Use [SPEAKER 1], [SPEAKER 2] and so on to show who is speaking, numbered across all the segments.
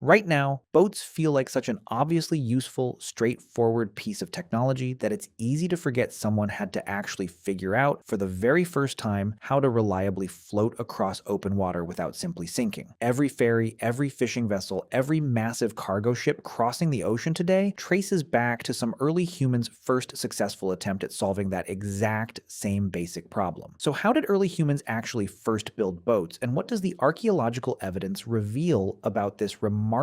[SPEAKER 1] Right now, boats feel like such an obviously useful, straightforward piece of technology that it's easy to forget someone had to actually figure out for the very first time how to reliably float across open water without simply sinking. Every ferry, every fishing vessel, every massive cargo ship crossing the ocean today traces back to some early humans' first successful attempt at solving that exact same basic problem. So how did early humans actually first build boats, and what does the archaeological evidence reveal about this remarkably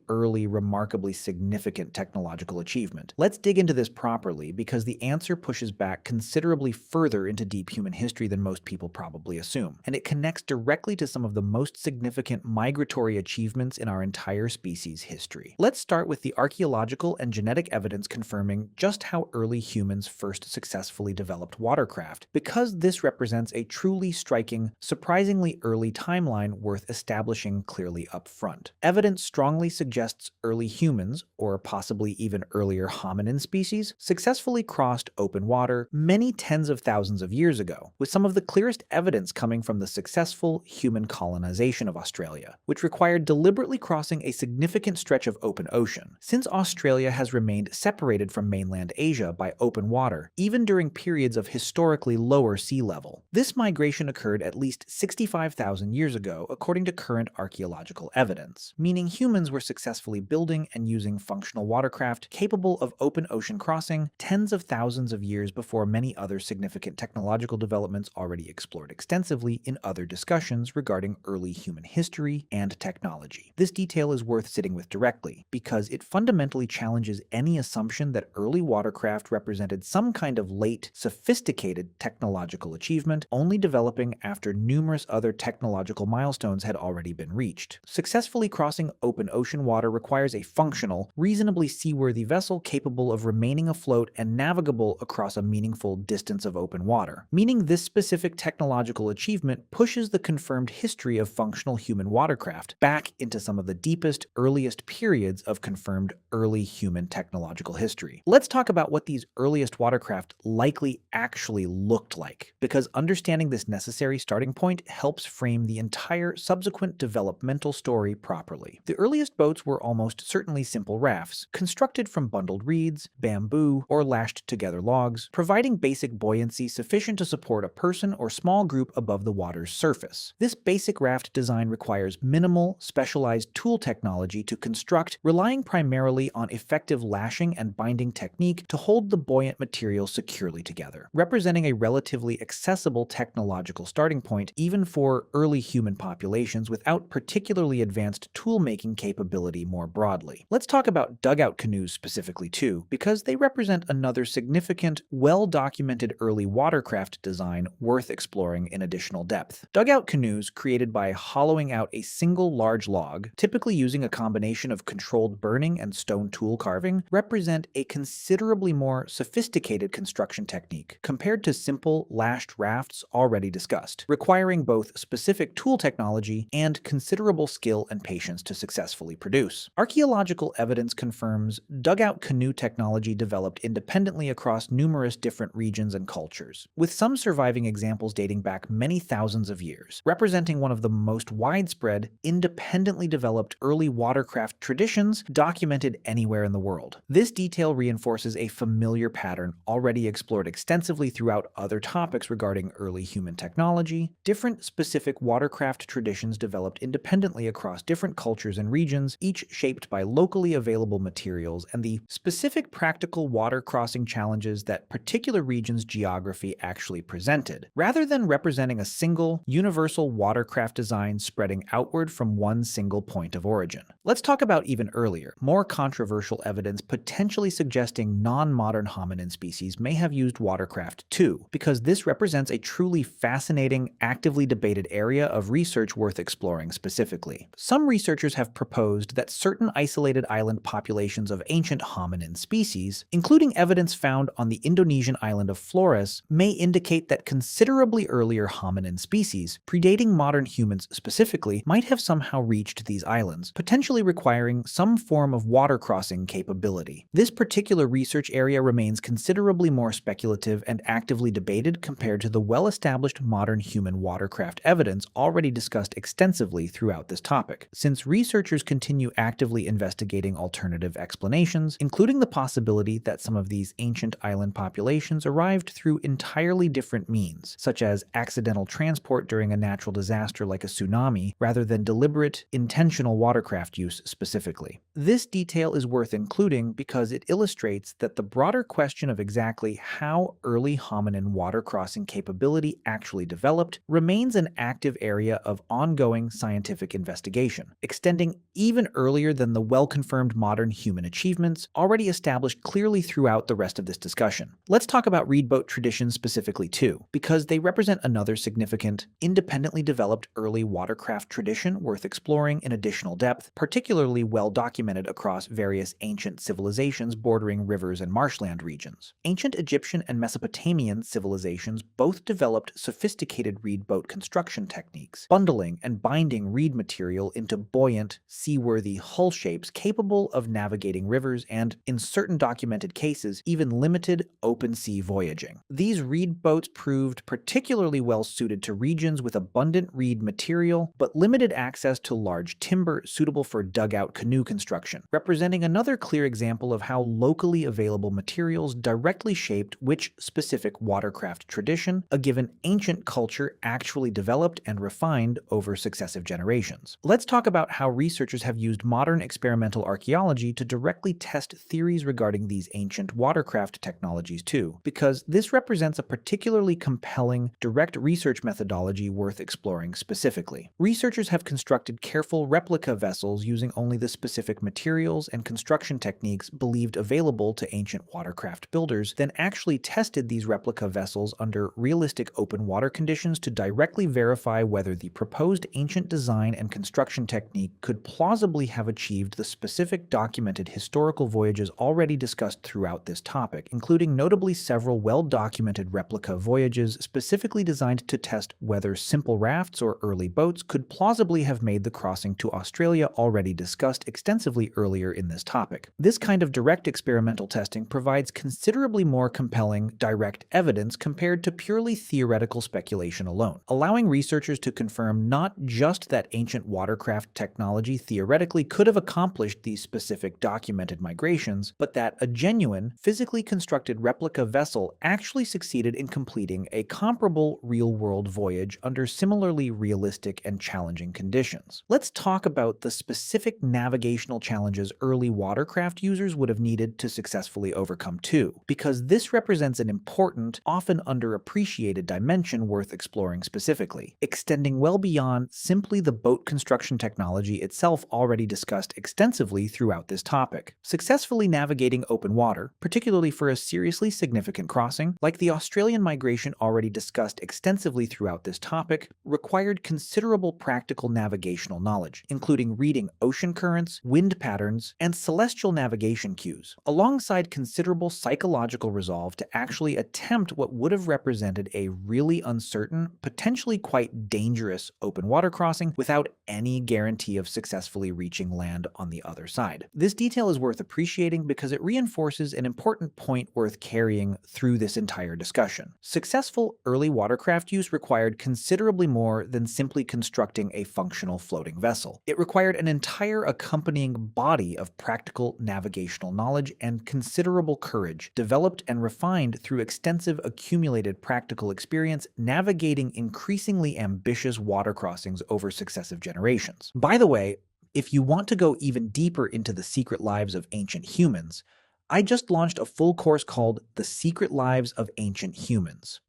[SPEAKER 1] early, remarkably significant technological achievement? Let's dig into this properly, because the answer pushes back considerably further into deep human history than most people probably assume, and it connects directly to some of the most significant migratory achievements in our entire species' history. Let's start with the archaeological and genetic evidence confirming just how early humans first successfully developed watercraft, because this represents a truly striking, surprisingly early timeline worth establishing clearly up front. Evidence strongly suggests early humans, or possibly even earlier hominin species, successfully crossed open water many tens of thousands of years ago, with some of the clearest evidence coming from the successful human colonization of Australia, which required deliberately crossing a significant stretch of open ocean. Since Australia has remained separated from mainland Asia by open water, even during periods of historically lower sea level, this migration occurred at least 65,000 years ago, according to current archaeological evidence, meaning humans were successfully building and using functional watercraft capable of open ocean crossing tens of thousands of years before many other significant technological developments already explored extensively in other discussions regarding early human history and technology. This detail is worth sitting with directly, because it fundamentally challenges any assumption that early watercraft represented some kind of late, sophisticated technological achievement, only developing after numerous other technological milestones had already been reached. Successfully crossing open ocean water requires a functional, reasonably seaworthy vessel capable of remaining afloat and navigable across a meaningful distance of open water, meaning this specific technological achievement pushes the confirmed history of functional human watercraft back into some of the deepest, earliest periods of confirmed early human technological history. Let's talk about what these earliest watercraft likely actually looked like, because understanding this necessary starting point helps frame the entire subsequent developmental story properly. The earliest boats were almost certainly simple rafts, constructed from bundled reeds, bamboo, or lashed together logs, providing basic buoyancy sufficient to support a person or small group above the water's surface. This basic raft design requires minimal, specialized tool technology to construct, relying primarily on effective lashing and binding technique to hold the buoyant material securely together, representing a relatively accessible technological starting point even for early human populations without particularly advanced tool-making capability more broadly. Let's talk about dugout canoes specifically too, because they represent another significant, well-documented early watercraft design worth exploring in additional depth. Dugout canoes, created by hollowing out a single large log, typically using a combination of controlled burning and stone tool carving, represent a considerably more sophisticated construction technique compared to simple lashed rafts already discussed, requiring both specific tool technology and considerable skill and patience to successfully produce. Archaeological evidence confirms dugout canoe technology developed independently across numerous different regions and cultures, with some surviving examples dating back many thousands of years, representing one of the most widespread, independently developed early watercraft traditions documented anywhere in the world. This detail reinforces a familiar pattern already explored extensively throughout other topics regarding early human technology. Different specific watercraft traditions developed independently across different cultures and regions, each shaped by locally available materials and the specific practical water crossing challenges that particular regions' geography actually presented, rather than representing a single, universal watercraft design spreading outward from one single point of origin. Let's talk about even earlier, more controversial evidence potentially suggesting non-modern hominin species may have used watercraft too, because this represents a truly fascinating, actively debated area of research worth exploring specifically. Some researchers have proposed that certain isolated island populations of ancient hominin species, including evidence found on the Indonesian island of Flores, may indicate that considerably earlier hominin species, predating modern humans specifically, might have somehow reached these islands, potentially requiring some form of water crossing capability. This particular research area remains considerably more speculative and actively debated compared to the well-established modern human watercraft evidence already discussed extensively throughout this topic, since research researchers continue actively investigating alternative explanations, including the possibility that some of these ancient island populations arrived through entirely different means, such as accidental transport during a natural disaster like a tsunami, rather than deliberate, intentional watercraft use specifically. This detail is worth including because it illustrates that the broader question of exactly how early hominin water crossing capability actually developed remains an active area of ongoing scientific investigation, extending even earlier than the well-confirmed modern human achievements already established clearly throughout the rest of this discussion. Let's talk about reed boat traditions specifically too, because they represent another significant, independently developed early watercraft tradition worth exploring in additional depth, particularly well documented across various ancient civilizations bordering rivers and marshland regions. Ancient Egyptian and Mesopotamian civilizations both developed sophisticated reed boat construction techniques, bundling and binding reed material into buoyant, seaworthy hull shapes capable of navigating rivers and, in certain documented cases, even limited open sea voyaging. These reed boats proved particularly well suited to regions with abundant reed material, but limited access to large timber suitable for dugout canoe construction, representing another clear example of how locally available materials directly shaped which specific watercraft tradition a given ancient culture actually developed and refined over successive generations. Let's talk about how researchers have used modern experimental archaeology to directly test theories regarding these ancient watercraft technologies too, because this represents a particularly compelling, direct research methodology worth exploring specifically. Researchers have constructed careful replica vessels using only the specific materials and construction techniques believed available to ancient watercraft builders, then actually tested these replica vessels under realistic open water conditions to directly verify whether the proposed ancient design and construction technique could plausibly have achieved the specific documented historical voyages already discussed throughout this topic, including notably several well-documented replica voyages specifically designed to test whether simple rafts or early boats could plausibly have made the crossing to Australia already discussed extensively earlier in this topic. This kind of direct experimental testing provides considerably more compelling, direct evidence compared to purely theoretical speculation alone, allowing researchers to confirm not just that ancient watercraft technology theoretically could have accomplished these specific documented migrations, but that a genuine, physically constructed replica vessel actually succeeded in completing a comparable real-world voyage under similarly realistic and challenging conditions. Let's talk about the specific navigational challenges early watercraft users would have needed to successfully overcome too, because this represents an important, often underappreciated dimension worth exploring specifically, extending well beyond simply the boat construction technology itself already discussed extensively throughout this topic. Successfully navigating open water, particularly for a seriously significant crossing, like the Australian migration already discussed extensively throughout this topic, required considerable practical navigational knowledge, including reading ocean currents, wind patterns, and celestial navigation cues, alongside considerable psychological resolve to actually attempt what would have represented a really uncertain, potentially quite dangerous open water crossing without any guarantee of successfully reaching land on the other side. This detail is worth appreciating because it reinforces an important point worth carrying through this entire discussion. Successful early watercraft use required considerably more than simply constructing a functional floating vessel. It required an entire accompanying body of practical navigational knowledge and considerable courage, developed and refined through extensive accumulated practical experience navigating increasingly ambitious water crossings over successive generations. By the way, if you want to go even deeper into the secret lives of ancient humans, I just launched a full course called The Secret Lives of Ancient Humans.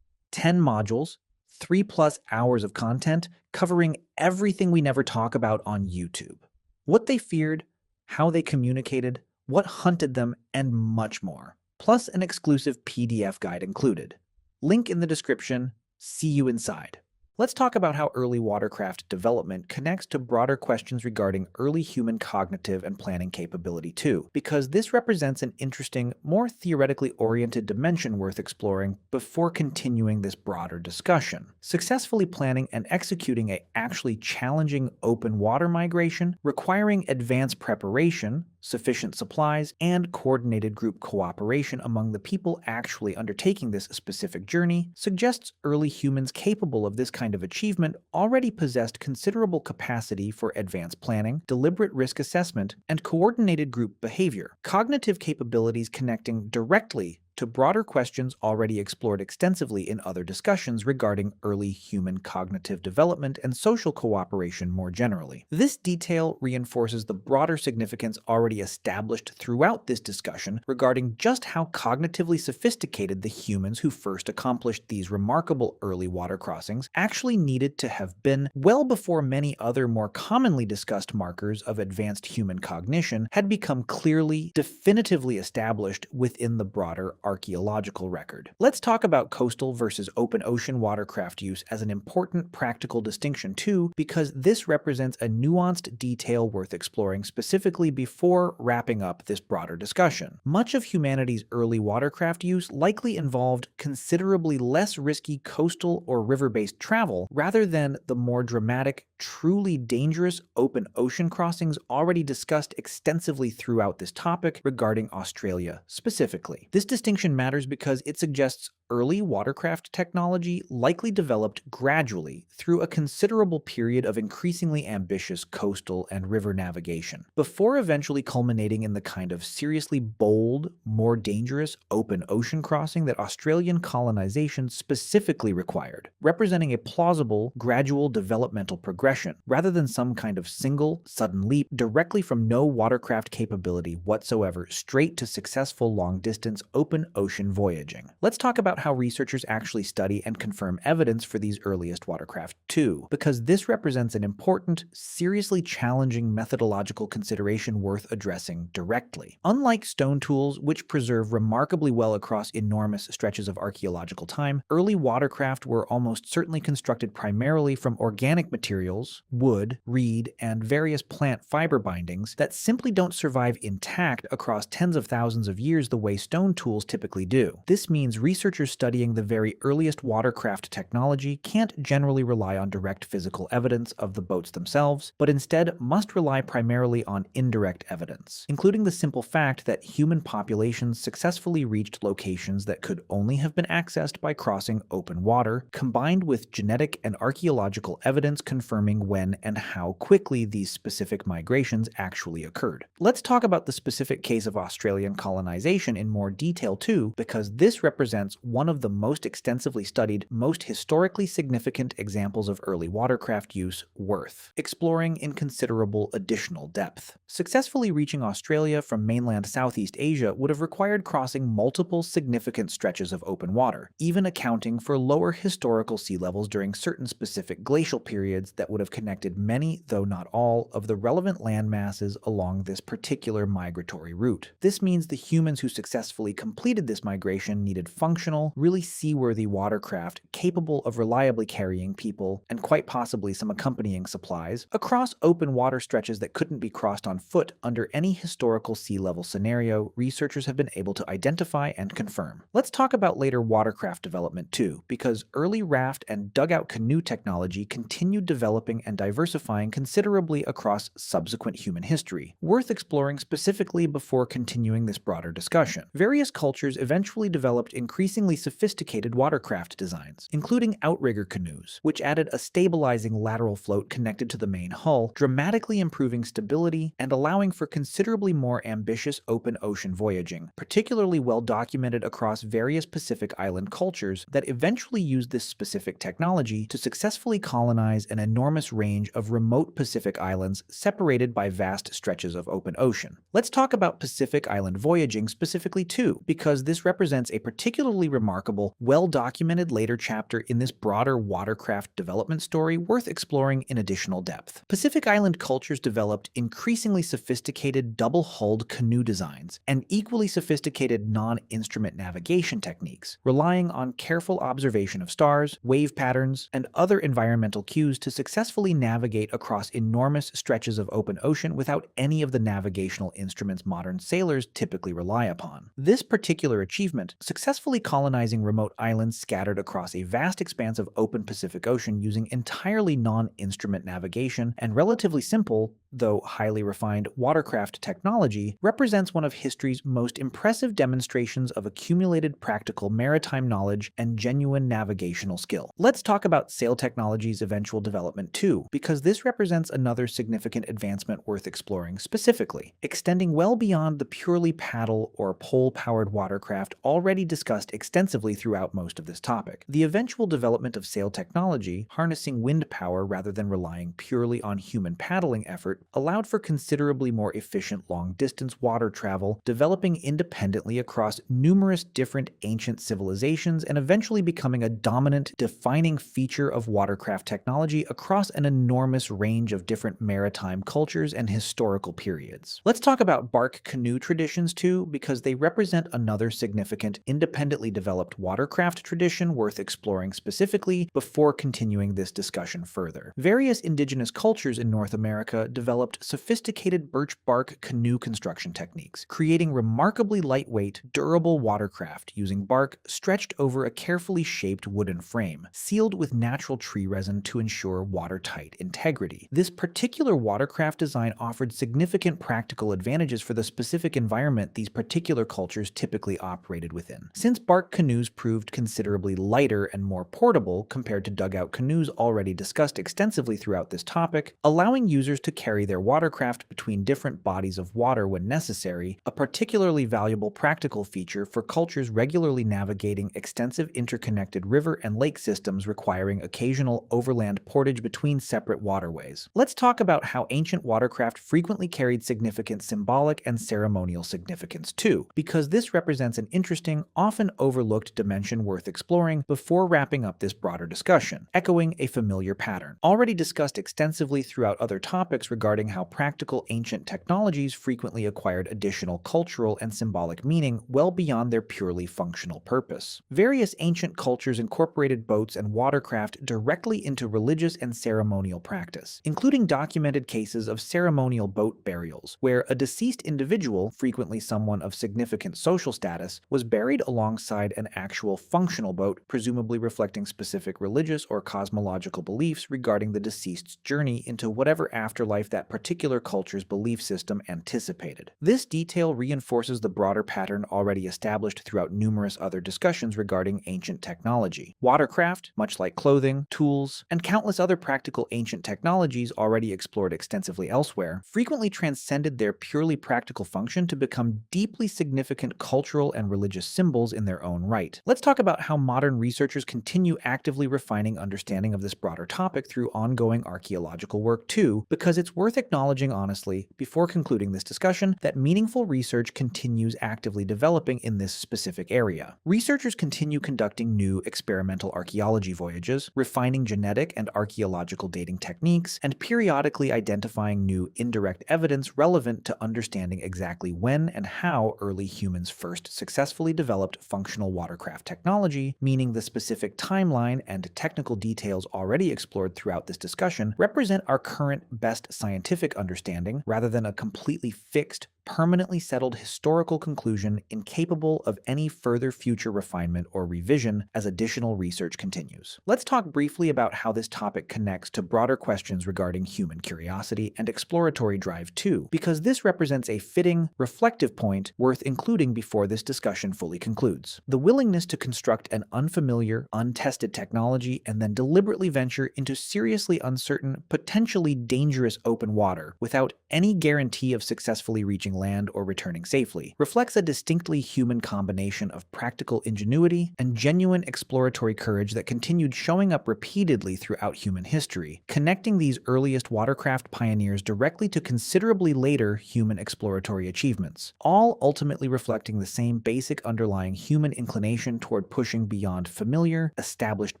[SPEAKER 1] 10 modules, 3+ hours of content covering everything we never talk about on YouTube. What they feared, how they communicated, what hunted them, and much more. Plus an exclusive PDF guide included. Link in the description. See you inside. Let's talk about how early watercraft development connects to broader questions regarding early human cognitive and planning capability too, because this represents an interesting, more theoretically oriented dimension worth exploring before continuing this broader discussion. Successfully planning and executing an actually challenging open water migration, requiring advanced preparation, sufficient supplies, and coordinated group cooperation among the people actually undertaking this specific journey, suggests early humans capable of this kind kind of achievement already possessed considerable capacity for advanced planning, deliberate risk assessment, and coordinated group behavior. Cognitive capabilities connecting directly to broader questions already explored extensively in other discussions regarding early human cognitive development and social cooperation more generally. This detail reinforces the broader significance already established throughout this discussion regarding just how cognitively sophisticated the humans who first accomplished these remarkable early water crossings actually needed to have been well before many other more commonly discussed markers of advanced human cognition had become clearly, definitively established within the broader archaeological record. Let's talk about coastal versus open ocean watercraft use as an important practical distinction too, because this represents a nuanced detail worth exploring specifically before wrapping up this broader discussion. Much of humanity's early watercraft use likely involved considerably less risky coastal or river-based travel rather than the more dramatic, truly dangerous open ocean crossings already discussed extensively throughout this topic regarding Australia specifically. This distinction matters because it suggests early watercraft technology likely developed gradually through a considerable period of increasingly ambitious coastal and river navigation, before eventually culminating in the kind of seriously bold, more dangerous open ocean crossing that Australian colonization specifically required, representing a plausible, gradual developmental progression, rather than some kind of single, sudden leap directly from no watercraft capability whatsoever straight to successful long-distance open ocean voyaging. Let's talk about how researchers actually study and confirm evidence for these earliest watercraft too, because this represents an important, seriously challenging methodological consideration worth addressing directly. Unlike stone tools, which preserve remarkably well across enormous stretches of archaeological time, early watercraft were almost certainly constructed primarily from organic materials, wood, reed, and various plant fiber bindings that simply don't survive intact across tens of thousands of years the way stone tools typically do. This means researchers studying the very earliest watercraft technology can't generally rely on direct physical evidence of the boats themselves, but instead must rely primarily on indirect evidence, including the simple fact that human populations successfully reached locations that could only have been accessed by crossing open water, combined with genetic and archaeological evidence confirming when and how quickly these specific migrations actually occurred. Let's talk about the specific case of Australian colonization in more detail too, because this represents one of the most extensively studied, most historically significant examples of early watercraft use worth exploring in considerable additional depth. Successfully reaching Australia from mainland Southeast Asia would have required crossing multiple significant stretches of open water, even accounting for lower historical sea levels during certain specific glacial periods that would have connected many, though not all, of the relevant land masses along this particular migratory route. This means the humans who successfully completed this migration needed functional, really seaworthy watercraft capable of reliably carrying people, and quite possibly some accompanying supplies, across open water stretches that couldn't be crossed on foot under any historical sea level scenario researchers have been able to identify and confirm. Let's talk about later watercraft development too, because early raft and dugout canoe technology continued developing and diversifying considerably across subsequent human history, worth exploring specifically before continuing this broader discussion. Various cultures eventually developed increasingly sophisticated watercraft designs, including outrigger canoes, which added a stabilizing lateral float connected to the main hull, dramatically improving stability and allowing for considerably more ambitious open ocean voyaging, particularly well documented across various Pacific island cultures that eventually used this specific technology to successfully colonize an enormous range of remote Pacific islands separated by vast stretches of open ocean. Let's talk about Pacific island voyaging specifically too, because this represents a particularly remarkable, well-documented later chapter in this broader watercraft development story worth exploring in additional depth. Pacific island cultures developed increasingly sophisticated double-hulled canoe designs and equally sophisticated non-instrument navigation techniques, relying on careful observation of stars, wave patterns, and other environmental cues to successfully navigate across enormous stretches of open ocean without any of the navigational instruments modern sailors typically rely upon. This particular achievement, successfully colonizing remote islands scattered across a vast expanse of open Pacific Ocean using entirely non-instrument navigation and relatively simple, though highly refined, watercraft technology represents one of history's most impressive demonstrations of accumulated practical maritime knowledge and genuine navigational skill. Let's talk about sail technology's eventual development too, because this represents another significant advancement worth exploring specifically, extending well beyond the purely paddle or pole-powered watercraft already discussed extensively throughout most of this topic. The eventual development of sail technology, harnessing wind power rather than relying purely on human paddling effort, allowed for considerably more efficient long-distance water travel, developing independently across numerous different ancient civilizations and eventually becoming a dominant, defining feature of watercraft technology across an enormous range of different maritime cultures and historical periods. Let's talk about bark canoe traditions too, because they represent another significant, independently developed watercraft tradition worth exploring specifically before continuing this discussion further. Various indigenous cultures in North America developed sophisticated birch bark canoe construction techniques, creating remarkably lightweight, durable watercraft using bark stretched over a carefully shaped wooden frame, sealed with natural tree resin to ensure watertight integrity. This particular watercraft design offered significant practical advantages for the specific environment these particular cultures typically operated within. Since bark canoes proved considerably lighter and more portable compared to dugout canoes already discussed extensively throughout this topic, allowing users to carry their watercraft between different bodies of water when necessary, a particularly valuable practical feature for cultures regularly navigating extensive interconnected river and lake systems requiring occasional overland portage between separate waterways. Let's talk about how ancient watercraft frequently carried significant symbolic and ceremonial significance too, because this represents an interesting, often overlooked dimension worth exploring before wrapping up this broader discussion, echoing a familiar pattern already discussed extensively throughout other topics regarding how practical ancient technologies frequently acquired additional cultural and symbolic meaning well beyond their purely functional purpose. Various ancient cultures incorporated boats and watercraft directly into religious and ceremonial practice, including documented cases of ceremonial boat burials, where a deceased individual, frequently someone of significant social status, was buried alongside an actual functional boat, presumably reflecting specific religious or cosmological beliefs regarding the deceased's journey into whatever afterlife that particular culture's belief system anticipated. This detail reinforces the broader pattern already established throughout numerous other discussions regarding ancient technology. Watercraft, much like clothing, tools, and countless other practical ancient technologies already explored extensively elsewhere, frequently transcended their purely practical function to become deeply significant cultural and religious symbols in their own right. Let's talk about how modern researchers continue actively refining understanding of this broader topic through ongoing archaeological work too, because it's worth acknowledging honestly, before concluding this discussion, that meaningful research continues actively developing in this specific area. Researchers continue conducting new experimental archaeology voyages, refining genetic and archaeological dating techniques, and periodically identifying new indirect evidence relevant to understanding exactly when and how early humans first successfully developed functional watercraft technology, meaning the specific timeline and technical details already explored throughout this discussion represent our current best scientific understanding rather than a completely fixed, permanently settled historical conclusion incapable of any further future refinement or revision as additional research continues. Let's talk briefly about how this topic connects to broader questions regarding human curiosity and exploratory drive too, because this represents a fitting, reflective point worth including before this discussion fully concludes. The willingness to construct an unfamiliar, untested technology and then deliberately venture into seriously uncertain, potentially dangerous open water without any guarantee of successfully reaching land or returning safely reflects a distinctly human combination of practical ingenuity and genuine exploratory courage that continued showing up repeatedly throughout human history, connecting these earliest watercraft pioneers directly to considerably later human exploratory achievements, all ultimately reflecting the same basic underlying human inclination toward pushing beyond familiar, established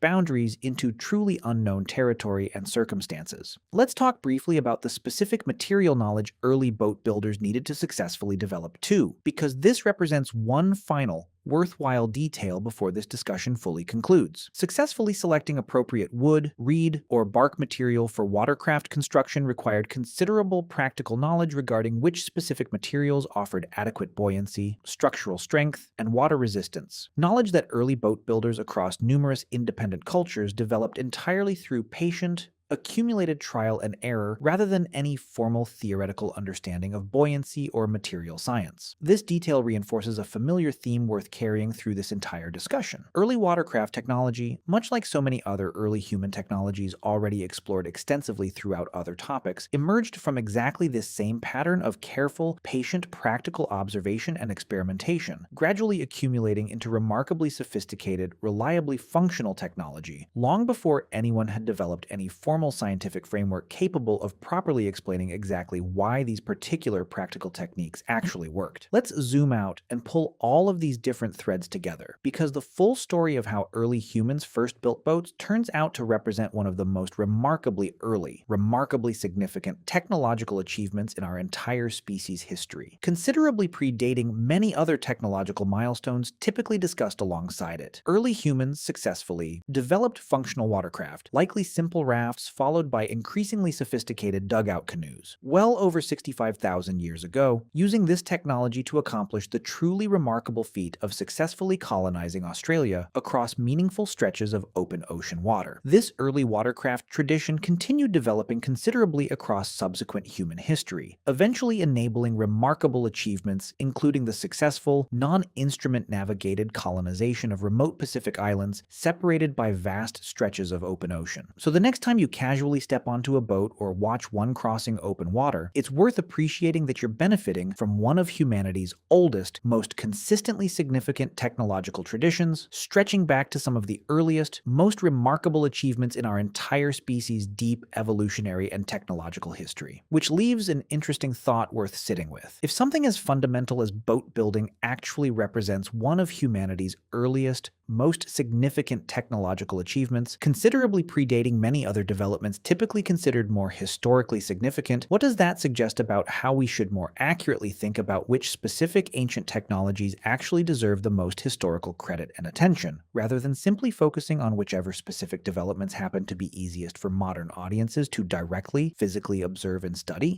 [SPEAKER 1] boundaries into truly unknown territory and circumstances. Let's talk briefly about the specific material knowledge early boat builders needed to successfully develop too, because this represents one final, worthwhile detail before this discussion fully concludes. Successfully selecting appropriate wood, reed, or bark material for watercraft construction required considerable practical knowledge regarding which specific materials offered adequate buoyancy, structural strength, and water resistance. Knowledge that early boat builders across numerous independent cultures developed entirely through patient, accumulated trial and error rather than any formal theoretical understanding of buoyancy or material science. This detail reinforces a familiar theme worth carrying through this entire discussion. Early watercraft technology, much like so many other early human technologies already explored extensively throughout other topics, emerged from exactly this same pattern of careful, patient, practical observation and experimentation, gradually accumulating into remarkably sophisticated, reliably functional technology, long before anyone had developed any formal scientific framework capable of properly explaining exactly why these particular practical techniques actually worked. Let's zoom out and pull all of these different threads together, because the full story of how early humans first built boats turns out to represent one of the most remarkably early, remarkably significant technological achievements in our entire species history, considerably predating many other technological milestones typically discussed alongside it. Early humans successfully developed functional watercraft, likely simple rafts followed by increasingly sophisticated dugout canoes, well over 65,000 years ago, using this technology to accomplish the truly remarkable feat of successfully colonizing Australia across meaningful stretches of open ocean water. This early watercraft tradition continued developing considerably across subsequent human history, eventually enabling remarkable achievements including the successful, non-instrument navigated colonization of remote Pacific islands separated by vast stretches of open ocean. So the next time you casually step onto a boat or watch one crossing open water, it's worth appreciating that you're benefiting from one of humanity's oldest, most consistently significant technological traditions, stretching back to some of the earliest, most remarkable achievements in our entire species' deep evolutionary and technological history. Which leaves an interesting thought worth sitting with. If something as fundamental as boat building actually represents one of humanity's earliest, most significant technological achievements, considerably predating many other developments typically considered more historically significant, what does that suggest about how we should more accurately think about which specific ancient technologies actually deserve the most historical credit and attention, rather than simply focusing on whichever specific developments happen to be easiest for modern audiences to directly, physically observe and study?